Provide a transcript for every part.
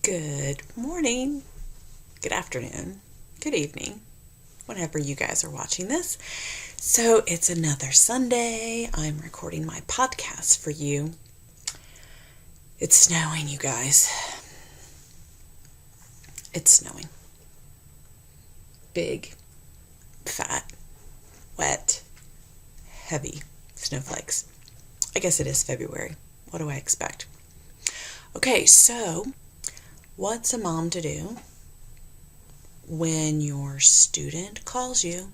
Good morning, good afternoon, good evening, whenever you guys are watching this. So it's another Sunday. I'm recording my podcast for you. It's snowing, you guys. It's snowing. Big, fat, wet, heavy snowflakes. I guess it is February. What do I expect? Okay, so what's a mom to do when your student calls you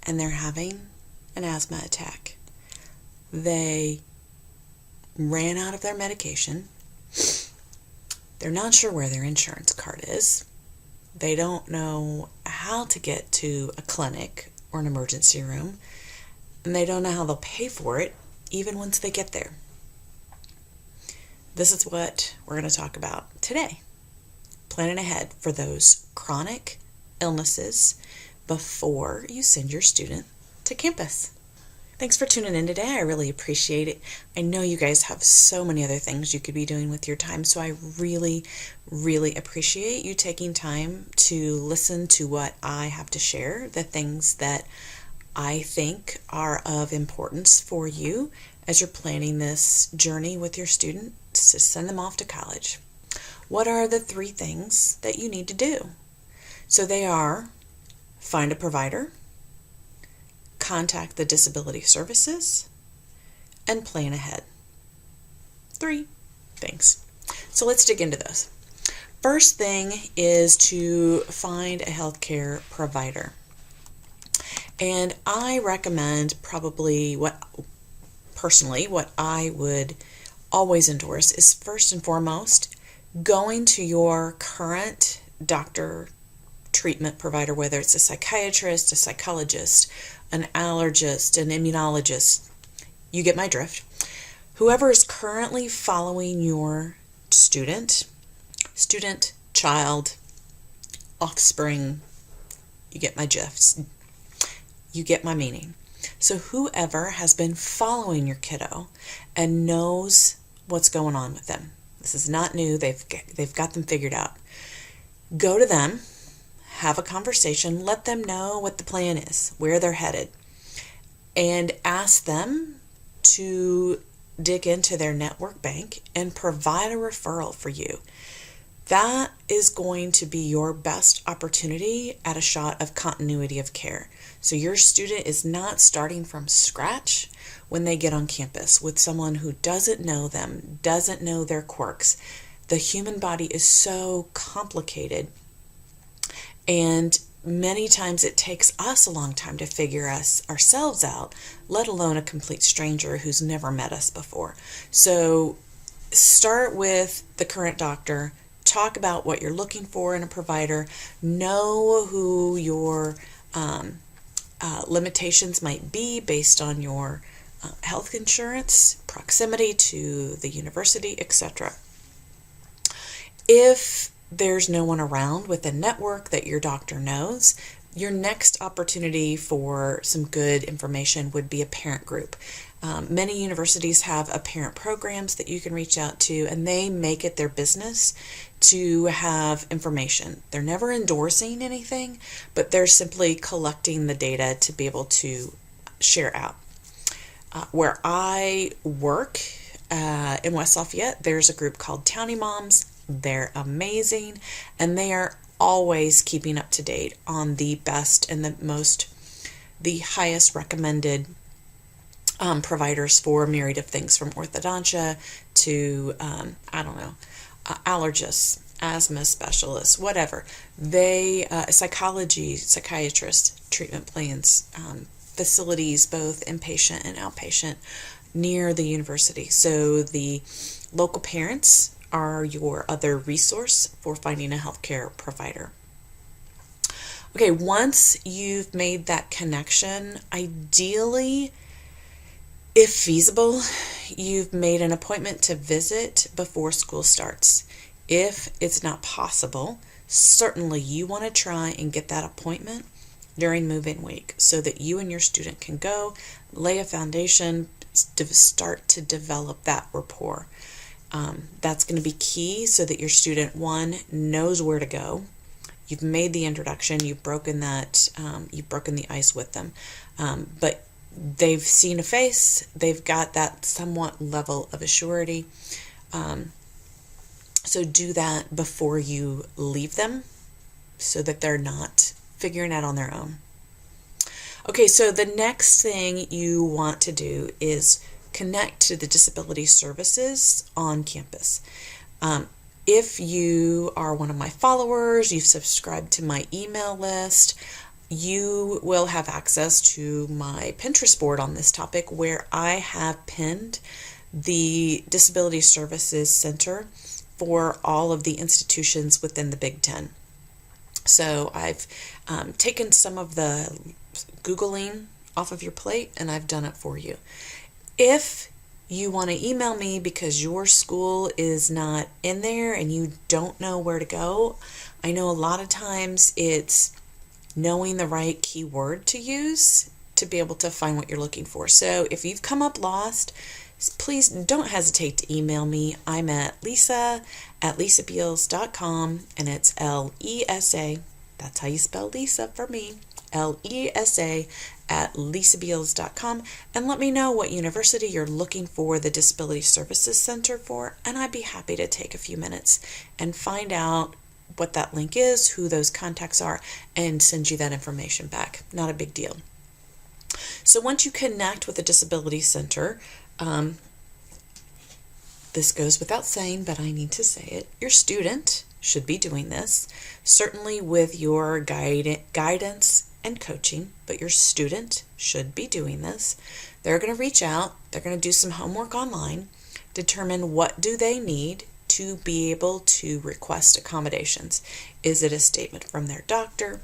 and they're having an asthma attack? They ran out of their medication. They're not sure where their insurance card is. They don't know how to get to a clinic or an emergency room. And they don't know how they'll pay for it even once they get there. This is what we're going to talk about today. Planning ahead for those chronic illnesses before you send your student to campus. Thanks for tuning in today. I really appreciate it. I know you guys have so many other things you could be doing with your time, so I really, really appreciate you taking time to listen to what I have to share, the things that I think are of importance for you as you're planning this journey with your students to send them off to college. What are the 3 things that you need to do? So they are: find a provider, contact the disability services, and plan ahead. 3 things. So let's dig into those. First thing is to find a healthcare provider. And I recommend probably what I would always endorse is, first and foremost, going to your current doctor treatment provider, whether it's a psychiatrist, a psychologist, an allergist, an immunologist. You get my drift. Whoever is currently following your student, child, offspring, you get my gifs. You get my meaning. So whoever has been following your kiddo and knows what's going on with them. This is not new. They've got them figured out. Go to them, have a conversation, let them know what the plan is, where they're headed, and ask them to dig into their network bank and provide a referral for you. That is going to be your best opportunity at a shot of continuity of care. So your student is not starting from scratch when they get on campus with someone who doesn't know them, doesn't know their quirks. The human body is so complicated, and many times it takes us a long time to figure ourselves out, let alone a complete stranger who's never met us before. So start with the current doctor. Talk about what you're looking for in a provider. Know who your limitations might be based on your health insurance, proximity to the university, etc. If there's no one around with a network that your doctor knows, your next opportunity for some good information would be a parent group. Many universities have a parent programs that you can reach out to, and they make it their business to have information. They're never endorsing anything, but they're simply collecting the data to be able to share out. Where I work in West Lafayette, there's a group called Townie Moms. They're amazing, and they are always keeping up to date on the best and the highest recommended providers for a myriad of things, from orthodontia to, allergists, asthma specialists, whatever. They, psychology, psychiatrists, treatment plans, facilities, both inpatient and outpatient, near the university. So the local parents are your other resource for finding a healthcare provider. Okay, once you've made that connection, ideally, if feasible, you've made an appointment to visit before school starts. If it's not possible, certainly you want to try and get that appointment during move-in week so that you and your student can go, lay a foundation, start to develop that rapport. That's going to be key so that your student, one, knows where to go. You've made the introduction, you've broken the ice with them, but they've seen a face, they've got that somewhat level of assurity. So do that before you leave them so that they're not figuring it on their own. Okay, so the next thing you want to do is connect to the disability services on campus. If you are one of my followers, you've subscribed to my email list, you will have access to my Pinterest board on this topic, where I have pinned the Disability Services Center for all of the institutions within the Big Ten. So I've taken some of the Googling off of your plate, and I've done it for you. If you want to email me because your school is not in there and you don't know where to go, I know a lot of times it's knowing the right keyword to use to be able to find what you're looking for. So if you've come up lost, please don't hesitate to email me. I'm at lisa@lisabeals.com, and it's Lesa, that's how you spell Lisa for me, Lesa at lisabeals.com, and let me know what university you're looking for the Disability Services Center for, and I'd be happy to take a few minutes and find out what that link is, who those contacts are, and send you that information back. Not a big deal. So once you connect with the Disability Center, this goes without saying, but I need to say it, your student should be doing this, certainly with your guidance and coaching, but your student should be doing this. They're going to reach out, they're going to do some homework online, determine what do they need to be able to request accommodations. Is it a statement from their doctor?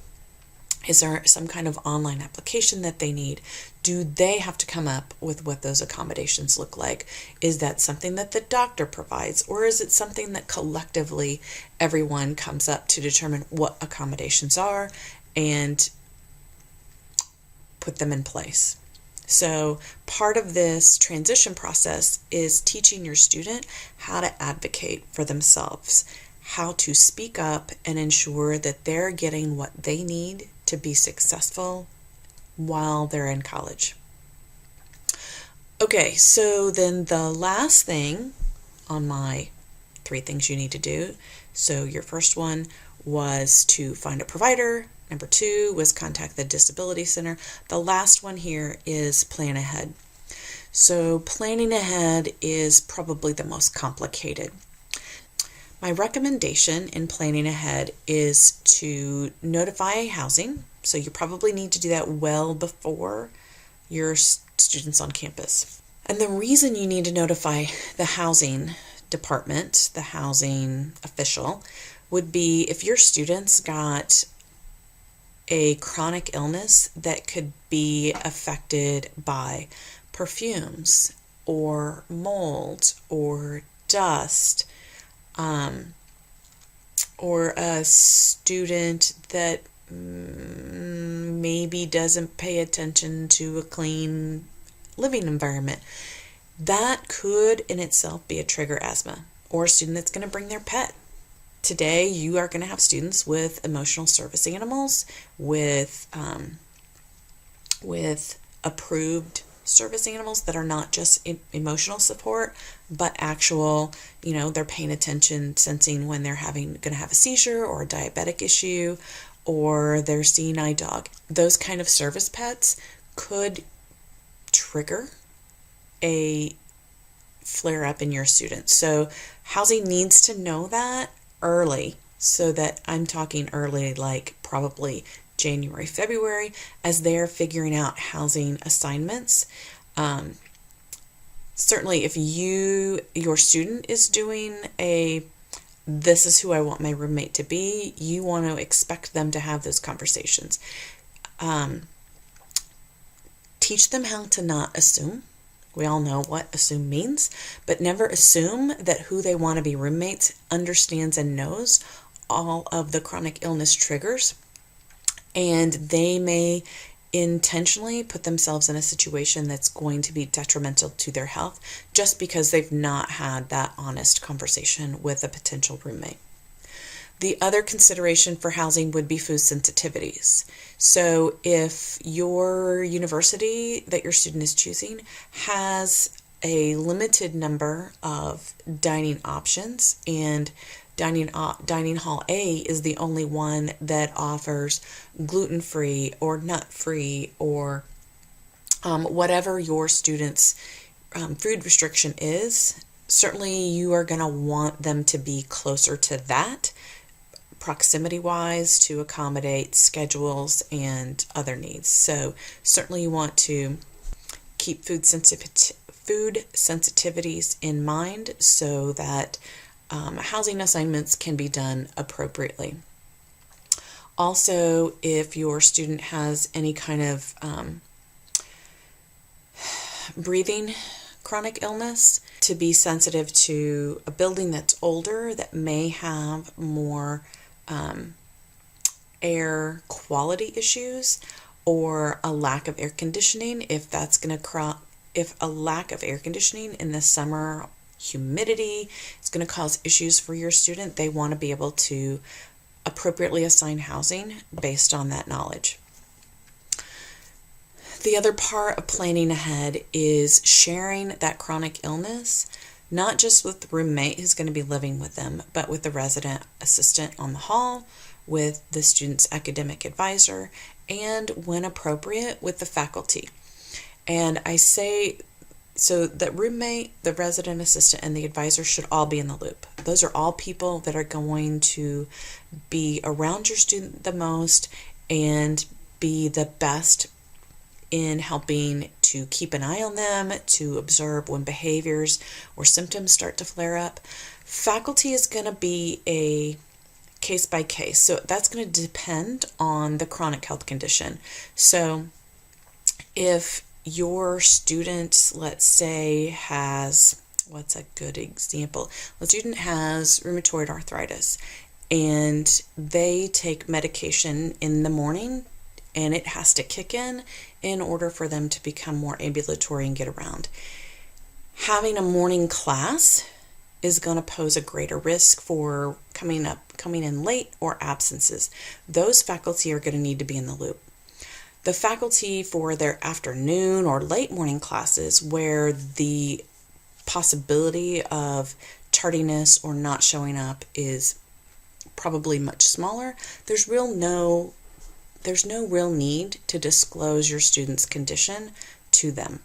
Is there some kind of online application that they need? Do they have to come up with what those accommodations look like? Is that something that the doctor provides, or is it something that collectively everyone comes up to determine what accommodations are and put them in place? So part of this transition process is teaching your student how to advocate for themselves, how to speak up and ensure that they're getting what they need to be successful while they're in college. Okay, so then the last thing on my 3 things you need to do. So your first one was to find a provider. Number 2 was contact the Disability Center. The last one here is plan ahead. So planning ahead is probably the most complicated. My recommendation in planning ahead is to notify housing. So you probably need to do that well before your students on campus. And the reason you need to notify the housing department, the housing official, would be if your students got a chronic illness that could be affected by perfumes or mold or dust, or a student that maybe doesn't pay attention to a clean living environment. That could in itself be a trigger asthma, or a student that's going to bring their pet. Today, you are going to have students with emotional service animals, with approved service animals that are not just emotional support, but actual, they're paying attention, sensing when they're going to have a seizure or a diabetic issue, or their seeing eye dog. Those kind of service pets could trigger a flare up in your students. So housing needs to know that early, so that I'm talking early, like probably January, February, as they're figuring out housing assignments. Certainly if your student is doing this is who I want my roommate to be, you want to expect them to have those conversations. Teach them how to not assume. We all know what assume means, but never assume that who they want to be roommates understands and knows all of the chronic illness triggers. And they may intentionally put themselves in a situation that's going to be detrimental to their health just because they've not had that honest conversation with a potential roommate. The other consideration for housing would be food sensitivities. So if your university that your student is choosing has a limited number of dining options, and dining hall A is the only one that offers gluten-free or nut-free or whatever your student's food restriction is, certainly you are going to want them to be closer to that, proximity-wise, to accommodate schedules and other needs. So certainly you want to keep food sensitivities in mind so that housing assignments can be done appropriately. Also, if your student has any kind of breathing chronic illness, to be sensitive to a building that's older that may have more air quality issues or a lack of air conditioning. If a lack of air conditioning in the summer, humidity is going to cause issues for your student, they want to be able to appropriately assign housing based on that knowledge. The other part of planning ahead is sharing that chronic illness, not just with the roommate who's going to be living with them, but with the resident assistant on the hall, with the student's academic advisor, and when appropriate, with the faculty. And I say so that roommate, the resident assistant, and the advisor should all be in the loop. Those are all people that are going to be around your student the most and be the best in helping to keep an eye on them, to observe when behaviors or symptoms start to flare up. Faculty is going to be a case by case. So that's going to depend on the chronic health condition. So if your student, let's say, has, what's a good example? The student has rheumatoid arthritis and they take medication in the morning and it has to kick in order for them to become more ambulatory and get around. Having a morning class is going to pose a greater risk for coming in late or absences. Those faculty are going to need to be in the loop. The faculty for their afternoon or late morning classes where the possibility of tardiness or not showing up is probably much smaller, there's no real need to disclose your student's condition to them.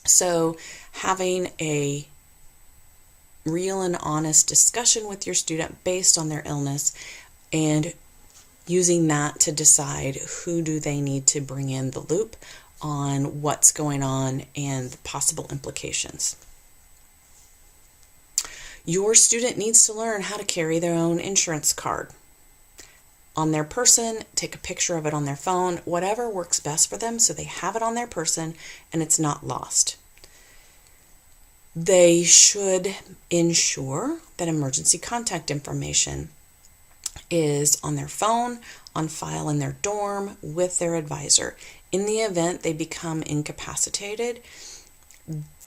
So having a real and honest discussion with your student based on their illness and using that to decide who do they need to bring in the loop on what's going on and the possible implications. Your student needs to learn how to carry their own insurance card on their person, take a picture of it on their phone, whatever works best for them so they have it on their person and it's not lost. They should ensure that emergency contact information is on their phone, on file in their dorm with their advisor. In the event they become incapacitated,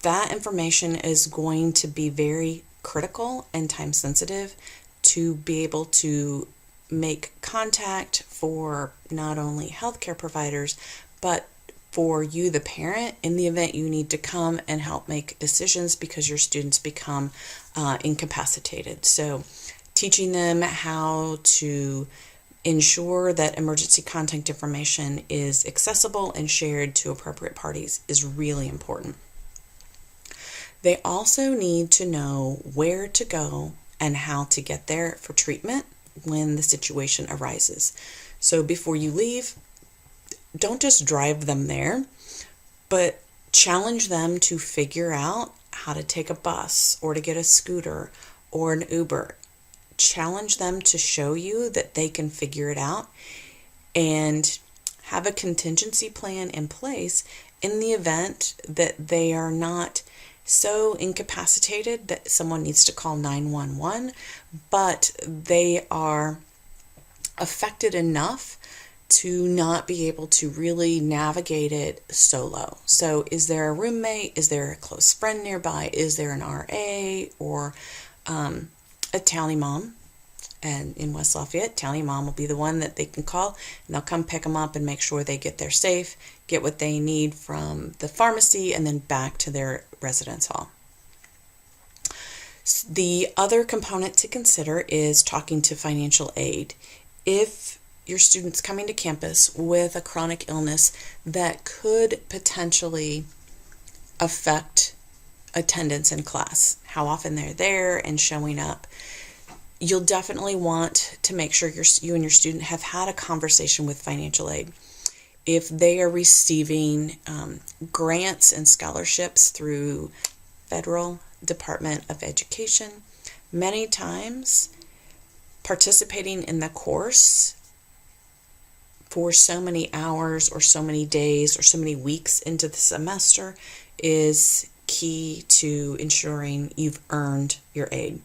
that information is going to be very critical and time sensitive to be able to make contact for not only healthcare providers, but for you, the parent, in the event you need to come and help make decisions because your students become incapacitated. So teaching them how to ensure that emergency contact information is accessible and shared to appropriate parties is really important. They also need to know where to go and how to get there for treatment when the situation arises. So before you leave, don't just drive them there, but challenge them to figure out how to take a bus or to get a scooter or an Uber. Challenge them to show you that they can figure it out and have a contingency plan in place in the event that they are not so incapacitated that someone needs to call 911, but they are affected enough to not be able to really navigate it solo. So is there a roommate? Is there a close friend nearby? Is there an RA or a townie mom? And in West Lafayette, townie mom will be the one that they can call, and they'll come pick them up and make sure they get there safe, get what they need from the pharmacy, and then back to their residence hall. The other component to consider is talking to financial aid. If your student's coming to campus with a chronic illness that could potentially affect attendance in class, how often they're there and showing up, you'll definitely want to make sure you and your student have had a conversation with financial aid. If they are receiving grants and scholarships through Federal Department of Education, many times participating in the course for so many hours or so many days or so many weeks into the semester is key to ensuring you've earned your aid.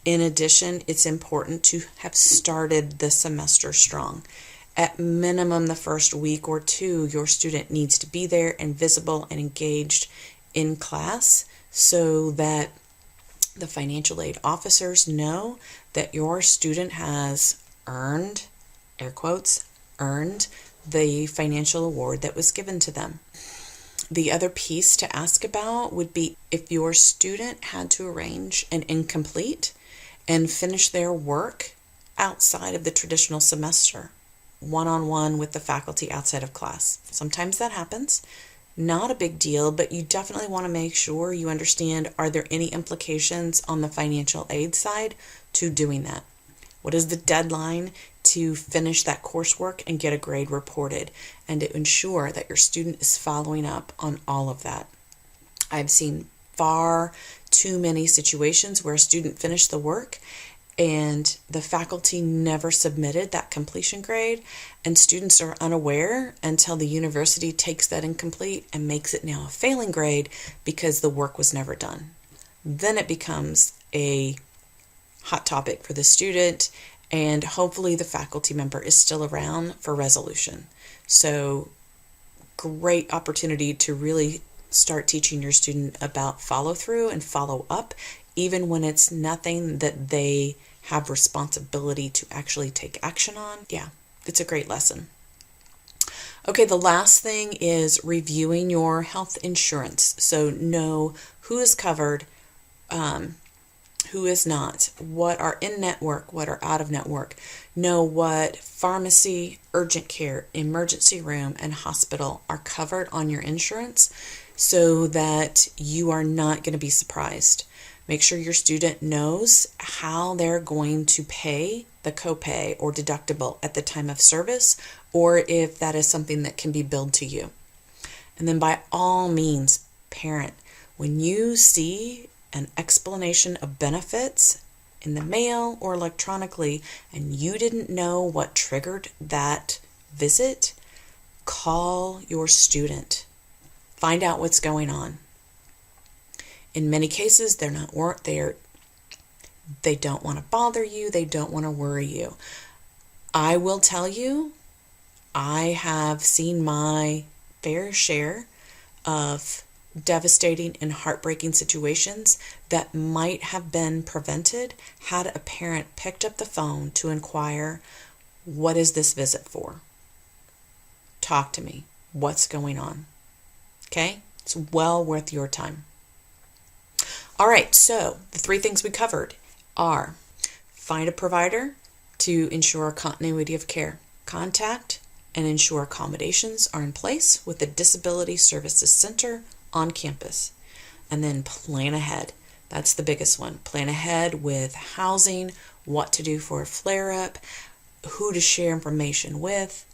In addition, it's important to have started the semester strong. At minimum, the first week or two, your student needs to be there and visible and engaged in class so that the financial aid officers know that your student has earned, air quotes, earned the financial award that was given to them. The other piece to ask about would be if your student had to arrange an incomplete and finish their work outside of the traditional semester, one-on-one with the faculty outside of class. Sometimes that happens. Not a big deal, but you definitely want to make sure you understand, are there any implications on the financial aid side to doing that? What is the deadline to finish that coursework and get a grade reported, and to ensure that your student is following up on all of that? I've seen far too many situations where a student finished the work and the faculty never submitted that completion grade, and students are unaware until the university takes that incomplete and makes it now a failing grade because the work was never done. Then it becomes a hot topic for the student, and hopefully the faculty member is still around for resolution. So great opportunity to really start teaching your student about follow through and follow up, even when it's nothing that they have responsibility to actually take action on. Yeah, it's a great lesson. Okay, the last thing is reviewing your health insurance. So know who is covered, who is not, what are in network, what are out of network. Know what pharmacy, urgent care, emergency room, and hospital are covered on your insurance so that you are not going to be surprised. Make sure your student knows how they're going to pay the copay or deductible at the time of service, or if that is something that can be billed to you. And then by all means, parent, when you see an explanation of benefits in the mail or electronically and you didn't know what triggered that visit, call your student. Find out what's going on. In many cases, they don't want to bother you. They don't want to worry you. I will tell you, I have seen my fair share of devastating and heartbreaking situations that might have been prevented had a parent picked up the phone to inquire, what is this visit for? Talk to me. What's going on? Okay? It's well worth your time. All right, so the three things we covered are: find a provider to ensure continuity of care, contact and ensure accommodations are in place with the Disability Services Center on campus, and then plan ahead. That's the biggest one. Plan ahead with housing, what to do for a flare-up, who to share information with,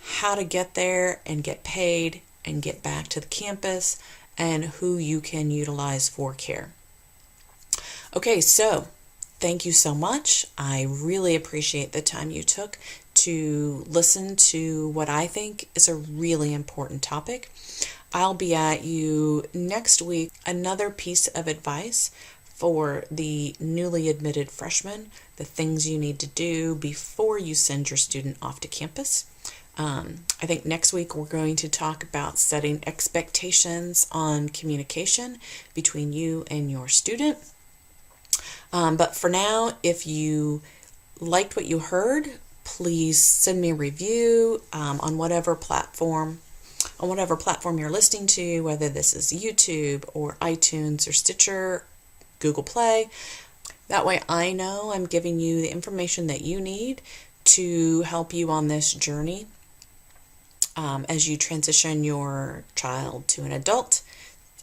how to get there and get paid and get back to the campus, and who you can utilize for care. Okay, so thank you so much. I really appreciate the time you took to listen to what I think is a really important topic. I'll be at you next week. Another piece of advice for the newly admitted freshmen, the things you need to do before you send your student off to campus. I think next week we're going to talk about setting expectations on communication between you and your student. But for now, if you liked what you heard, please send me a review on whatever platform you're listening to, whether this is YouTube or iTunes or Stitcher, Google Play. That way I know I'm giving you the information that you need to help you on this journey as you transition your child to an adult.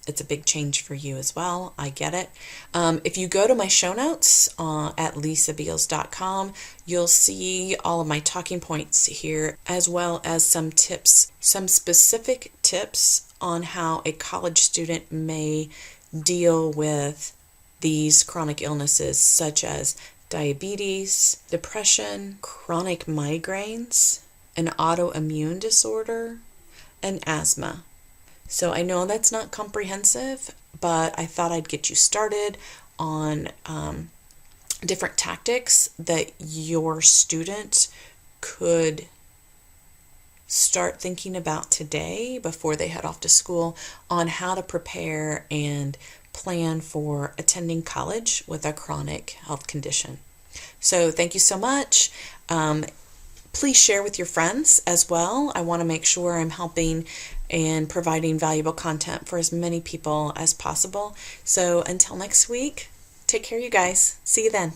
It's a big change for you as well. I get it. If you go to my show notes at lisabeals.com, you'll see all of my talking points here, as well as some tips, some specific tips on how a college student may deal with these chronic illnesses such as diabetes, depression, chronic migraines, an autoimmune disorder, and asthma. So I know that's not comprehensive, but I thought I'd get you started on different tactics that your student could start thinking about today before they head off to school on how to prepare and plan for attending college with a chronic health condition. So thank you so much. Please share with your friends as well. I want to make sure I'm helping and providing valuable content for as many people as possible. So until next week, take care, you guys. See you then.